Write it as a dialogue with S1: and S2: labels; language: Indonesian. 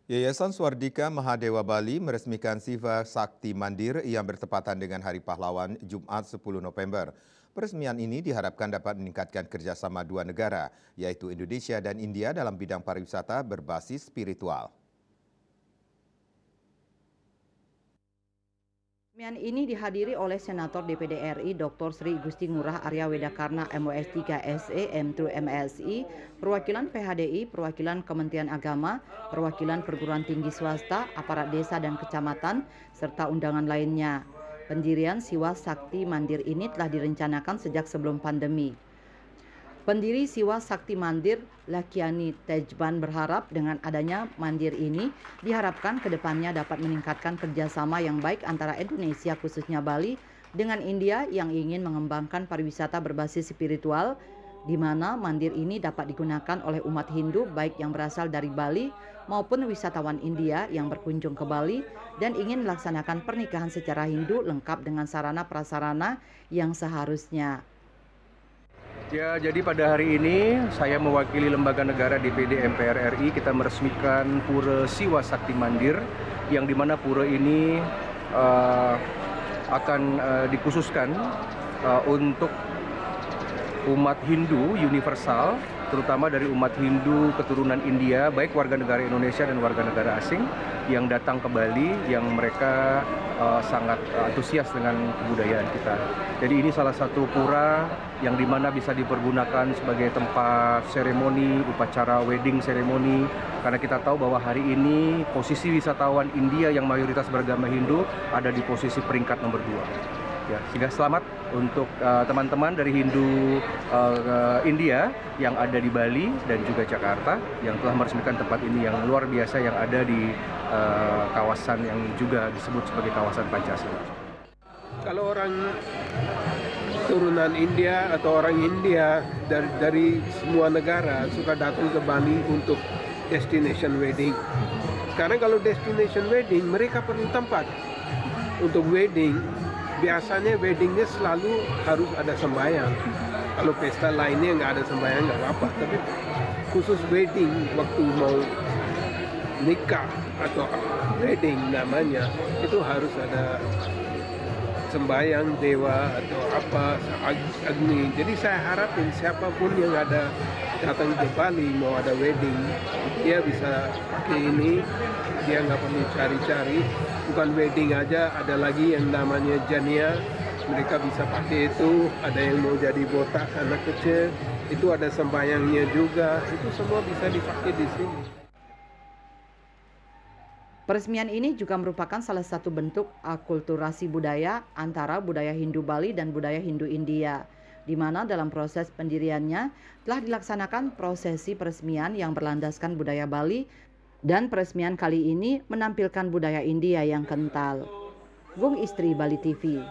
S1: Yayasan Swardika Mahadewa Bali meresmikan Siva Sakti Mandir yang bertepatan dengan Hari Pahlawan Jumat 10 November. Peresmian ini diharapkan dapat meningkatkan kerjasama dua negara, yaitu Indonesia dan India dalam bidang pariwisata berbasis spiritual.
S2: Peresmian ini dihadiri oleh Senator DPD RI Dr. Sri Gusti Ngurah Arya Wedakarna MOS 3 SE M2 MSI, perwakilan PHDI, perwakilan Kementerian Agama, perwakilan perguruan tinggi swasta, aparat desa dan kecamatan, serta undangan lainnya. Pendirian Siwa Sakti Mandir ini telah direncanakan sejak sebelum pandemi. Pendiri Siwa Sakti Mandir, Lakiani Tejban berharap dengan adanya mandir ini diharapkan kedepannya dapat meningkatkan kerjasama yang baik antara Indonesia khususnya Bali dengan India yang ingin mengembangkan pariwisata berbasis spiritual, di mana mandir ini dapat digunakan oleh umat Hindu baik yang berasal dari Bali maupun wisatawan India yang berkunjung ke Bali dan ingin melaksanakan pernikahan secara Hindu lengkap dengan sarana prasarana yang seharusnya.
S3: Ya, jadi pada hari ini saya mewakili lembaga negara DPD MPR RI, kita meresmikan Pura Siwa Sakti Mandir, yang dimana pura ini akan dikhususkan untuk umat Hindu universal, terutama dari umat Hindu keturunan India, baik warga negara Indonesia dan warga negara asing yang datang ke Bali, yang mereka sangat antusias dengan kebudayaan kita. Jadi ini salah satu pura yang dimana bisa dipergunakan sebagai tempat seremoni, upacara wedding seremoni, karena kita tahu bahwa hari ini posisi wisatawan India yang mayoritas beragama Hindu ada di posisi peringkat nomor 2. Ya, sehingga selamat untuk teman-teman dari Hindu India yang ada di Bali dan juga Jakarta yang telah meresmikan tempat ini yang luar biasa yang ada di kawasan yang juga disebut sebagai kawasan Pancasila.
S4: Kalau orang turunan India atau orang India dari semua negara suka datang ke Bali untuk destination wedding. Sekarang kalau destination wedding mereka perlu tempat untuk wedding. Biasanya weddingnya selalu harus ada sembahyang. Kalau pesta lainnya nggak ada sembahyang nggak apa-apa. Tapi khusus wedding waktu mau nikah atau wedding namanya itu harus ada sembahyang dewa atau apa agni. Jadi saya harapin siapapun yang ada datang ke Bali mau ada wedding, dia bisa pakai ini, dia nggak perlu cari-cari. Bukan wedding aja, ada lagi yang namanya jania, mereka bisa pakai itu. Ada yang mau jadi botak anak kecil, itu ada sembahyangnya juga. Itu semua bisa dipakai di sini.
S2: Peresmian ini juga merupakan salah satu bentuk akulturasi budaya antara budaya Hindu Bali dan budaya Hindu India, di mana dalam proses pendiriannya telah dilaksanakan prosesi peresmian yang berlandaskan budaya Bali dan peresmian kali ini menampilkan budaya India yang kental. Gung Istri, Bali TV.